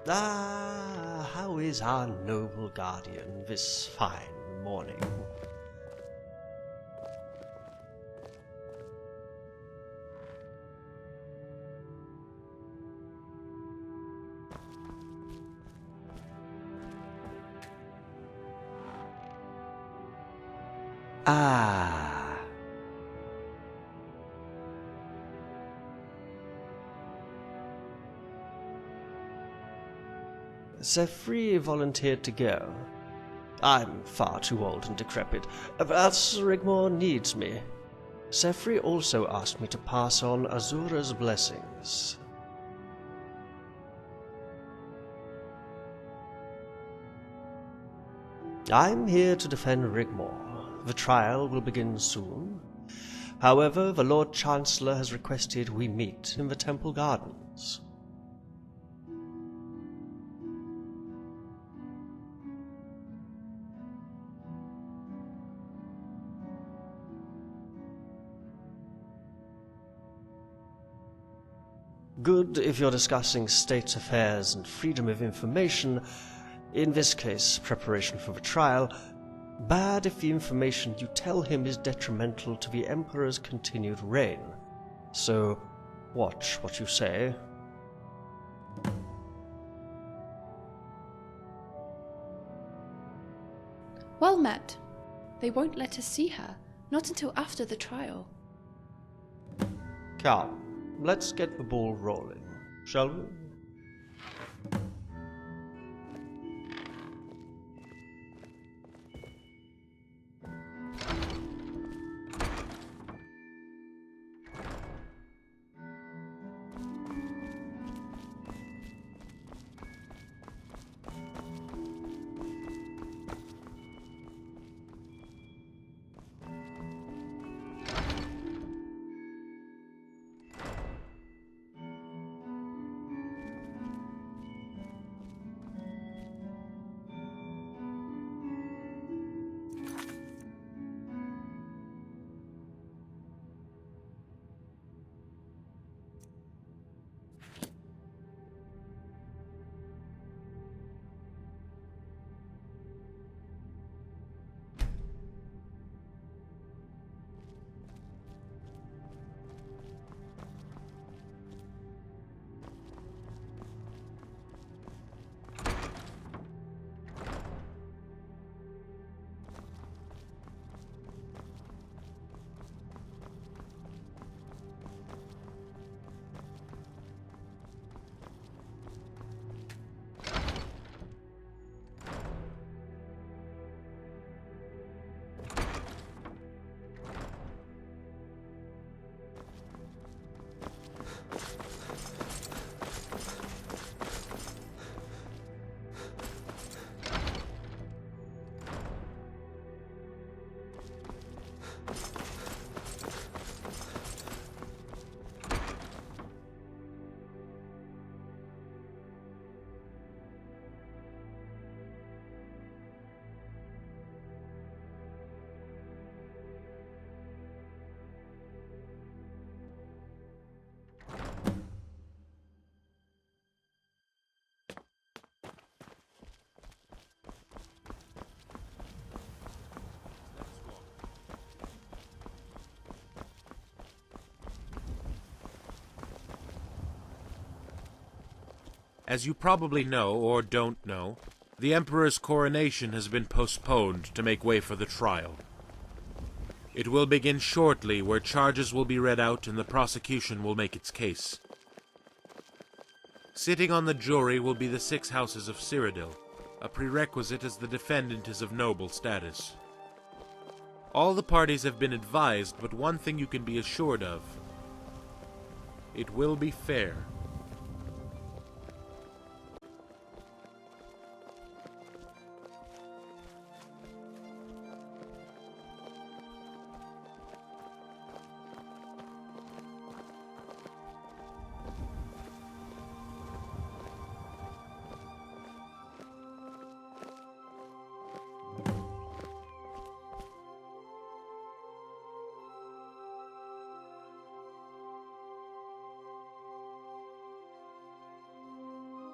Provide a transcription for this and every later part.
Ah, how is our noble guardian this fine morning? Ah. Sefri volunteered to go. I'm far too old and decrepit, but Rigmor needs me. Sefri also asked me to pass on Azura's blessings. I'm here to defend Rigmor. The trial will begin soon. However, the Lord Chancellor has requested we meet in the Temple Gardens. Good if you're discussing state affairs and freedom of information, in this case, preparation for the trial. Bad if the information you tell him is detrimental to the Emperor's continued reign. So, watch what you say. Well met. They won't let us see her, not until after the trial. Come, let's get the ball rolling, shall we? As you probably know, or don't know, the Emperor's coronation has been postponed to make way for the trial. It will begin shortly, where charges will be read out and the prosecution will make its case. Sitting on the jury will be the 6 houses of Cyrodiil, a prerequisite as the defendant is of noble status. All the parties have been advised, but one thing you can be assured of. It will be fair.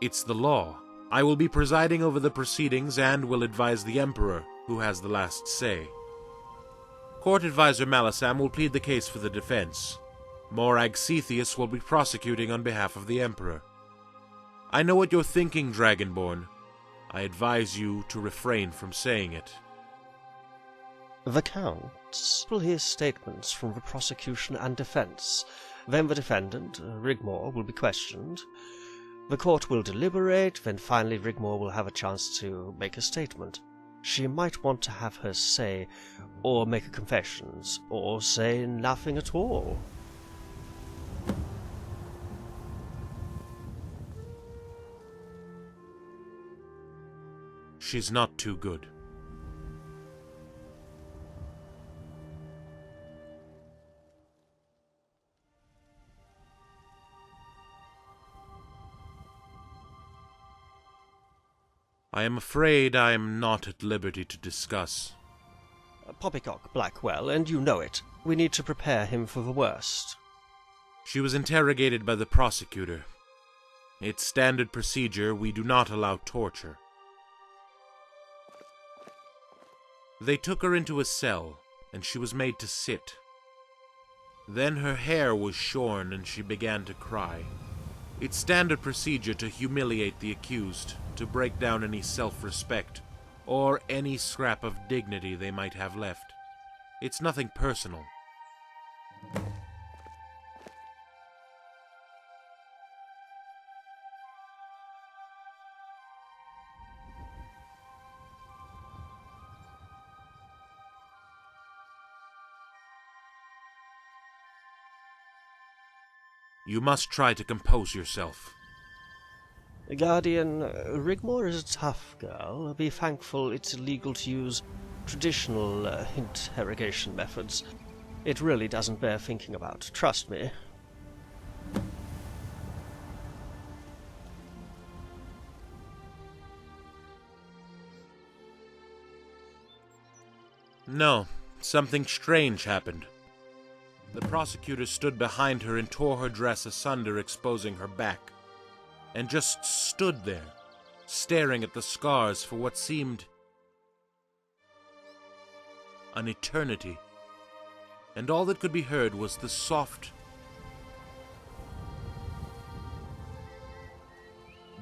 It's the law. I will be presiding over the proceedings and will advise the Emperor, who has the last say. Court Advisor Malisam will plead the case for the defense. Morag Cetheus will be prosecuting on behalf of the Emperor. I know what you're thinking, Dragonborn. I advise you to refrain from saying it. The Count will hear statements from the prosecution and defense. Then the defendant, Rigmor, will be questioned. The court will deliberate, then finally Rigmor will have a chance to make a statement. She might want to have her say, or make a confessions, or say nothing at all. She's not too good. I am afraid I am not at liberty to discuss. Poppycock Blackwell, and you know it. We need to prepare him for the worst. She was interrogated by the prosecutor. It's standard procedure. We do not allow torture. They took her into a cell, and she was made to sit. Then her hair was shorn, and she began to cry. It's standard procedure to humiliate the accused, to break down any self-respect, or any scrap of dignity they might have left. It's nothing personal. You must try to compose yourself. Guardian, Rigmor is a tough girl. Be thankful it's illegal to use traditional interrogation methods. It really doesn't bear thinking about, trust me. No, something strange happened. The prosecutor stood behind her and tore her dress asunder, exposing her back, and just stood there, staring at the scars for what seemed an eternity. And all that could be heard was the soft,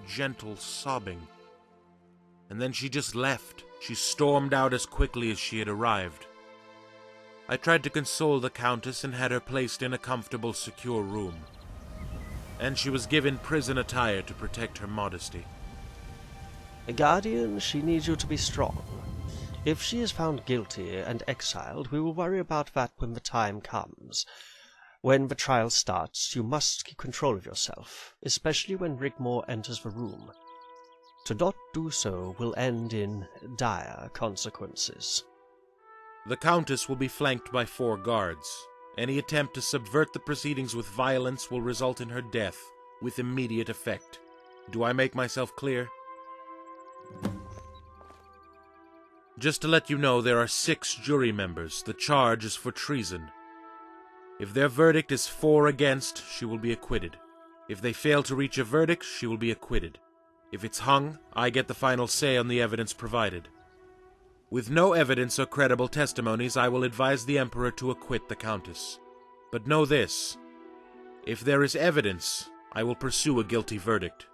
gentle sobbing. And then she just left. She stormed out as quickly as she had arrived. I tried to console the Countess and had her placed in a comfortable, secure room. And she was given prison attire to protect her modesty. Guardian, she needs you to be strong. If she is found guilty and exiled, we will worry about that when the time comes. When the trial starts, you must keep control of yourself, especially when Rigmor enters the room. To not do so will end in dire consequences. The Countess will be flanked by 4 guards. Any attempt to subvert the proceedings with violence will result in her death, with immediate effect. Do I make myself clear? Just to let you know, there are 6 jury members. The charge is for treason. If their verdict is 4 against, she will be acquitted. If they fail to reach a verdict, she will be acquitted. If it's hung, I get the final say on the evidence provided. With no evidence or credible testimonies, I will advise the Emperor to acquit the Countess. But know this: if there is evidence, I will pursue a guilty verdict.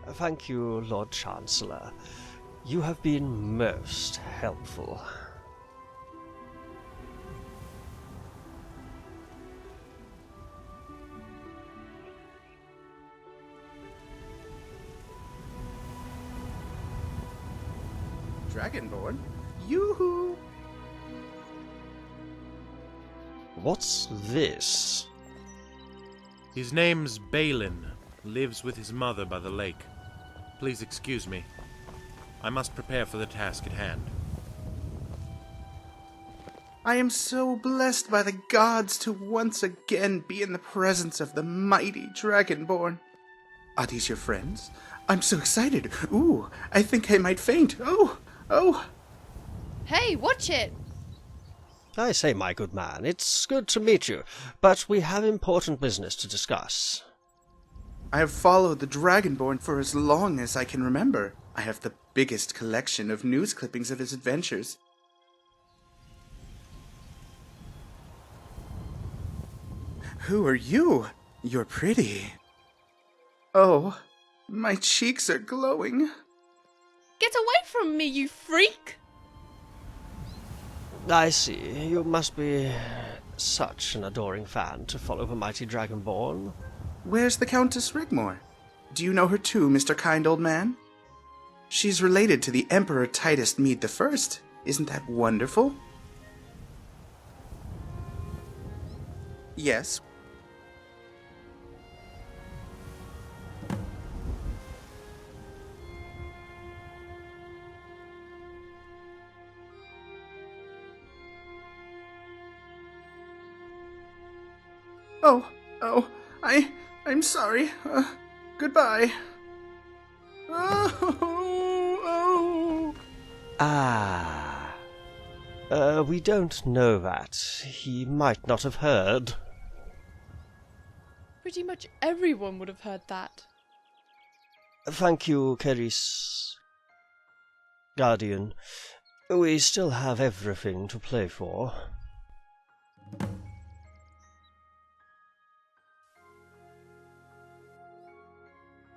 Thank you, Lord Chancellor. You have been most helpful. Dragonborn? Yoo-hoo! What's this? His name's Balin. Lives with his mother by the lake. Please excuse me. I must prepare for the task at hand. I am so blessed by the gods to once again be in the presence of the mighty Dragonborn. Are these your friends? I'm so excited. Ooh, I think I might faint. Oh! Hey, watch it! I say, my good man, it's good to meet you, but we have important business to discuss. I have followed the Dragonborn for as long as I can remember. I have the biggest collection of news clippings of his adventures. Who are you? You're pretty. Oh, my cheeks are glowing. Get away from me, you freak! I see. You must be such an adoring fan to follow the mighty Dragonborn. Where's the Countess Rigmor? Do you know her too, Mr. Kind Old Man? She's related to the Emperor Titus Mede I. Isn't that wonderful? Yes. I'm sorry. Goodbye. We don't know that. He might not have heard. Pretty much everyone would have heard that. Thank you, Keris. Guardian. We still have everything to play for.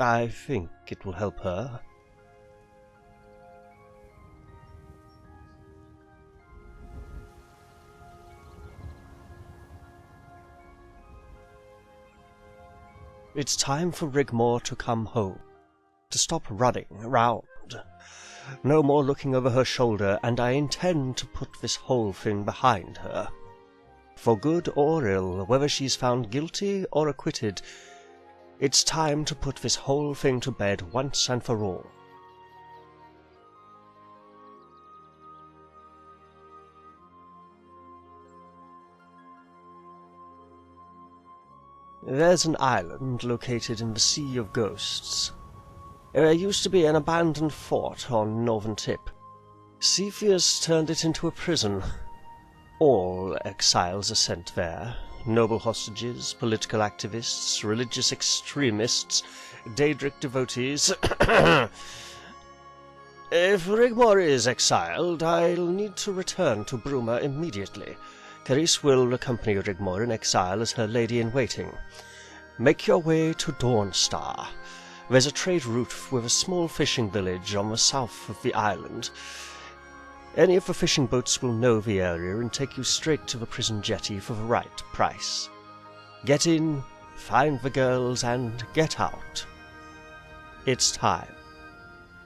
I think it will help her. It's time for Rigmor to come home, to stop running around. No more looking over her shoulder, and I intend to put this whole thing behind her. For good or ill, whether she's found guilty or acquitted, it's time to put this whole thing to bed once and for all. There's an island located in the Sea of Ghosts. There used to be an abandoned fort on Northern Tip. Cepheus turned it into a prison. All exiles are sent there. Noble hostages, political activists, religious extremists, Daedric devotees. If Rigmor is exiled, I'll need to return to Bruma immediately. Keris will accompany Rigmor in exile as her lady-in-waiting. Make your way to Dawnstar. There's a trade route with a small fishing village on the south of the island. Any of the fishing boats will know the area and take you straight to the prison jetty for the right price. Get in, find the girls, and get out. It's time.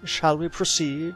Shall we proceed?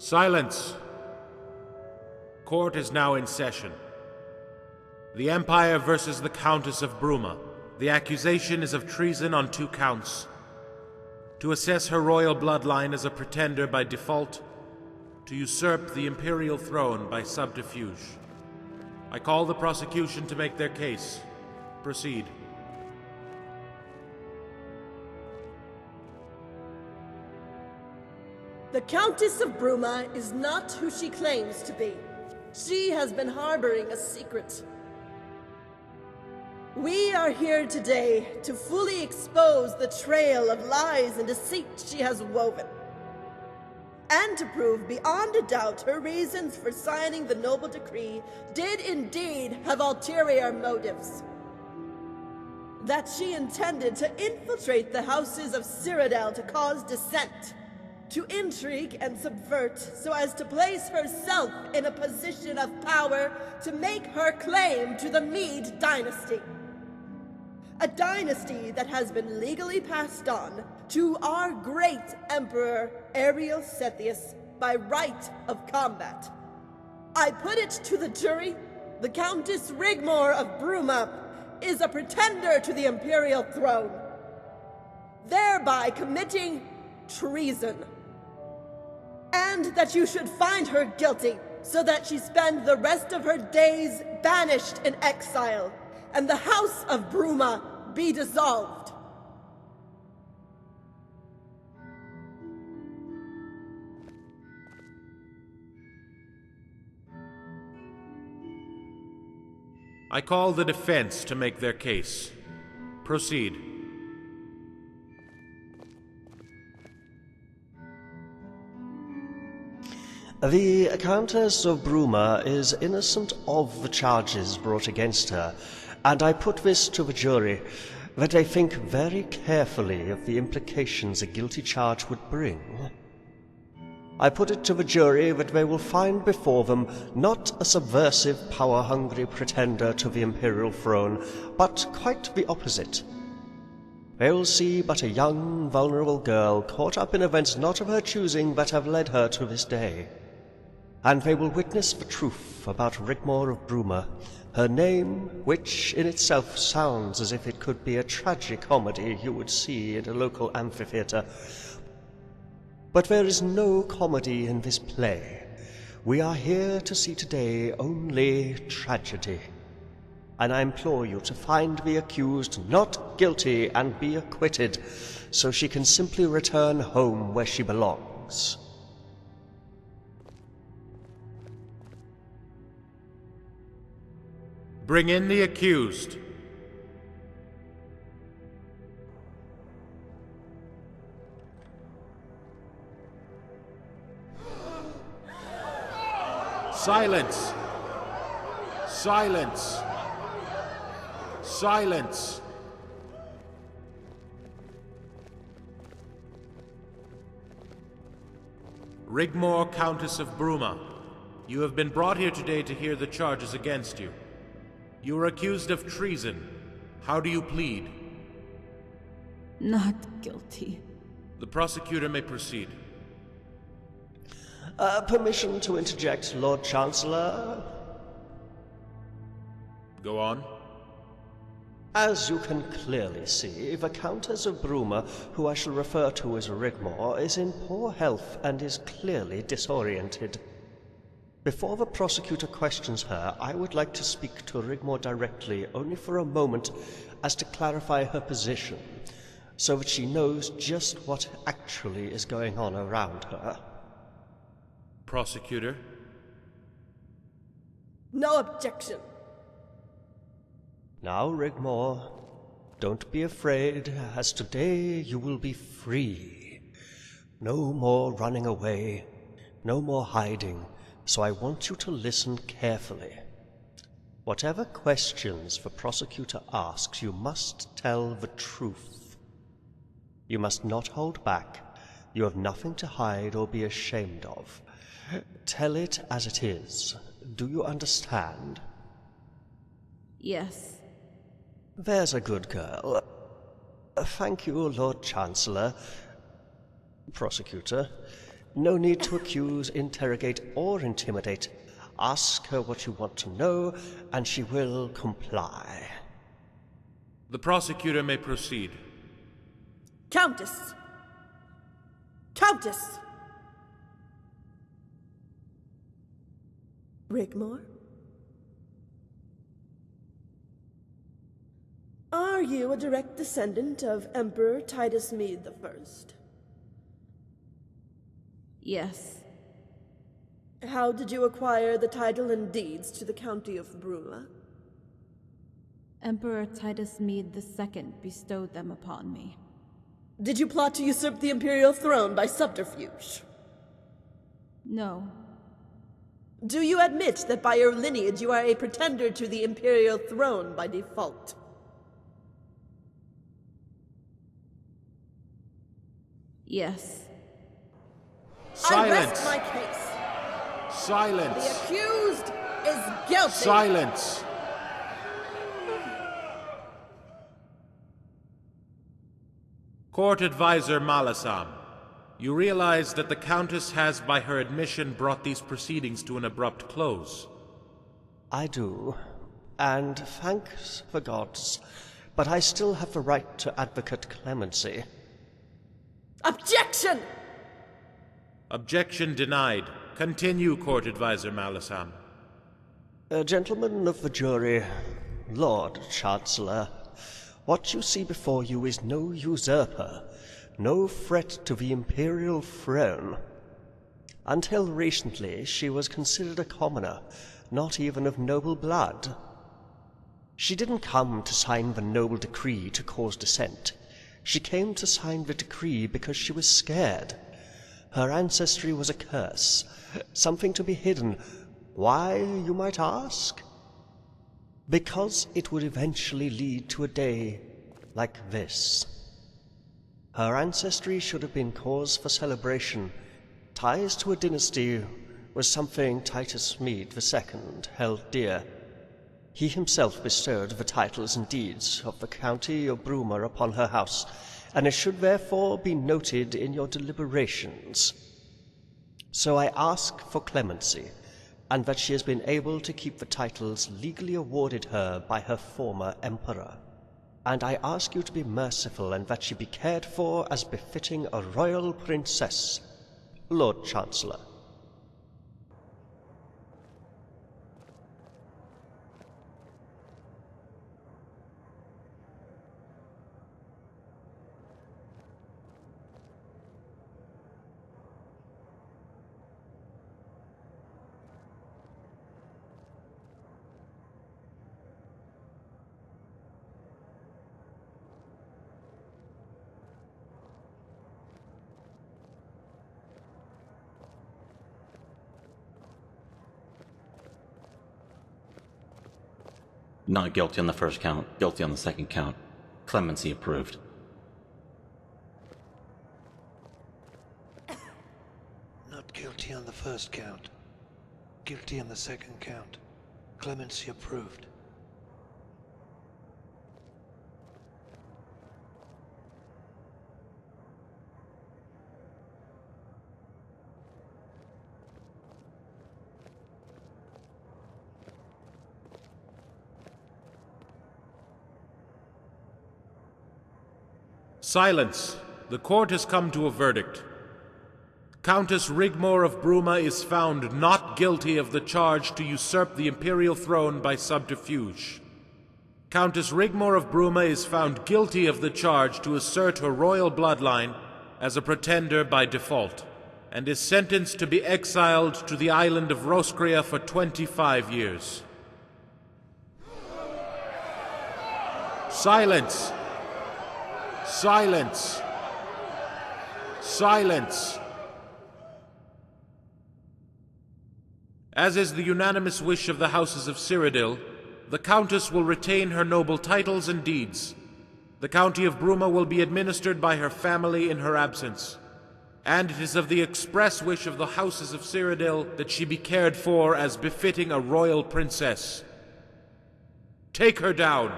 Silence! Court is now in session. The Empire versus the Countess of Bruma. The accusation is of treason on 2 counts. To assess her royal bloodline as a pretender by default, to usurp the imperial throne by subterfuge. I call the prosecution to make their case. Proceed. The Countess of Bruma is not who she claims to be. She has been harboring a secret. We are here today to fully expose the trail of lies and deceit she has woven. and to prove beyond a doubt her reasons for signing the noble decree did indeed have ulterior motives. That she intended to infiltrate the houses of cyrodiil to cause dissent, to intrigue and subvert so as to place herself in a position of power to make her claim to the Mede dynasty. A dynasty that has been legally passed on to our great Emperor Ariel Sethius by right of combat. I put it to the jury, the Countess Rigmor of Bruma is a pretender to the imperial throne, thereby committing treason. And that you should find her guilty, so that she spend the rest of her days banished in exile, and the House of Bruma be dissolved. I call the defense to make their case. Proceed. The Countess of Bruma is innocent of the charges brought against her, and I put this to the jury, that they think very carefully of the implications a guilty charge would bring. I put it to the jury that they will find before them not a subversive, power-hungry pretender to the imperial throne, but quite the opposite. They will see but a young, vulnerable girl caught up in events not of her choosing that have led her to this day. And they will witness the truth about Rigmor of Bruma, her name, which in itself sounds as if it could be a tragic comedy you would see in a local amphitheater. But there is no comedy in this play. We are here to see today only tragedy. And I implore you to find the accused not guilty and be acquitted, so she can simply return home where she belongs. Bring in the accused. Silence! Silence! Silence! Rigmor, Countess of Bruma, you have been brought here today to hear the charges against you. You are accused of treason. How do you plead? Not guilty. The prosecutor may proceed. Permission to interject, Lord Chancellor? Go on. As you can clearly see, the Countess of Bruma, who I shall refer to as Rigmor, is in poor health and is clearly disoriented. Before the prosecutor questions her, I would like to speak to Rigmor directly, only for a moment, as to clarify her position, so that she knows just what actually is going on around her. Prosecutor? No objection. Now, Rigmor, don't be afraid, as today you will be free. No more running away, no more hiding, so I want you to listen carefully. Whatever questions the prosecutor asks, you must tell the truth. You must not hold back. You have nothing to hide or be ashamed of. Tell it as it is. Do you understand? Yes. There's a good girl. Thank you, Lord Chancellor. Prosecutor, no need to accuse, interrogate, or intimidate. Ask her what you want to know, and she will comply. The prosecutor may proceed. Countess! Countess! Rigmor? Are you a direct descendant of Emperor Titus Mede I? Yes. How did you acquire the title and deeds to the county of Bruma? Emperor Titus Mede II bestowed them upon me. Did you plot to usurp the imperial throne by subterfuge? No. Do you admit that by your lineage you are a pretender to the imperial throne by default? Yes. I Silence! rest my case. The Silence! accused is guilty. Silence! Court Advisor Malasam, you realize that the Countess has, by her admission, brought these proceedings to an abrupt close. I do, and thanks the gods, but I still have the right to advocate clemency. Objection! Objection denied. Continue, Court Advisor Malasam. Gentlemen of the jury, Lord Chancellor, what you see before you is no usurper, no threat to the imperial throne. Until recently, she was considered a commoner, not even of noble blood. She didn't come to sign the noble decree to cause dissent. She came to sign the decree because she was scared. Her ancestry was a curse, something to be hidden. Why, you might ask? Because it would eventually lead to a day like this. Her ancestry should have been cause for celebration. Ties to a dynasty was something Titus Mede II held dear. He himself bestowed the titles and deeds of the county of Bruma upon her house, and it should therefore be noted in your deliberations. So I ask for clemency, and that she has been able to keep the titles legally awarded her by her former emperor. And I ask you to be merciful, and that she be cared for as befitting a royal princess, Lord Chancellor. Not guilty on the first count, guilty on the second count. Clemency approved. Not guilty on the first count. Guilty on the second count. Clemency approved. Silence. The court has come to a verdict. Countess Rigmor of Bruma is found not guilty of the charge to usurp the imperial throne by subterfuge. Countess Rigmor of Bruma is found guilty of the charge to assert her royal bloodline as a pretender by default, and is sentenced to be exiled to the island of Roskria for 25 years. Silence! Silence! Silence! As is the unanimous wish of the houses of Cyrodiil, the Countess will retain her noble titles and deeds. The county of Bruma will be administered by her family in her absence, and it is of the express wish of the houses of Cyrodiil that she be cared for as befitting a royal princess. Take her down!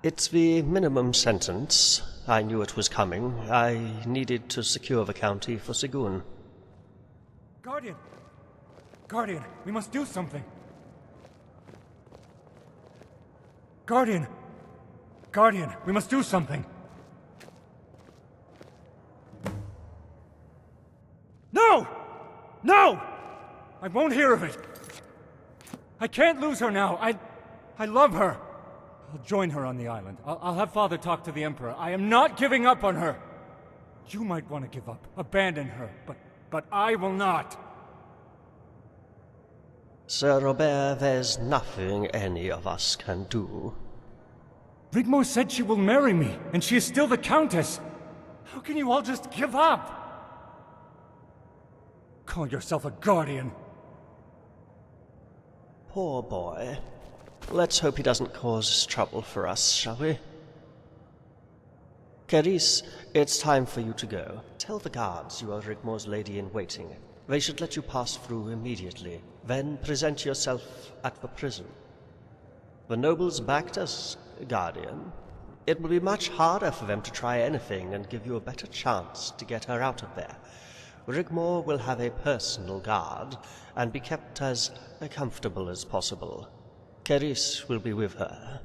It's the minimum sentence. I knew it was coming. I needed to secure the county for Sigun. Guardian! Guardian, we must do something! Guardian! Guardian, we must do something! No! No! I won't hear of it! I can't lose her now. I love her. I'll join her on the island. I'll have Father talk to the Emperor. I am not giving up on her. You might want to give up, abandon her, but I will not. Sir Robert, there's nothing any of us can do. Rigmor said she will marry me, and she is still the Countess. How can you all just give up? Call yourself a guardian. Poor boy. Let's hope he doesn't cause trouble for us, shall we? Carice, it's time for you to go. Tell the guards you are Rigmor's lady-in-waiting. They should let you pass through immediately. Then present yourself at the prison. The nobles backed us, Guardian. It will be much harder for them to try anything and give you a better chance to get her out of there. Rigmor will have a personal guard and be kept as comfortable as possible. Carice will be with her.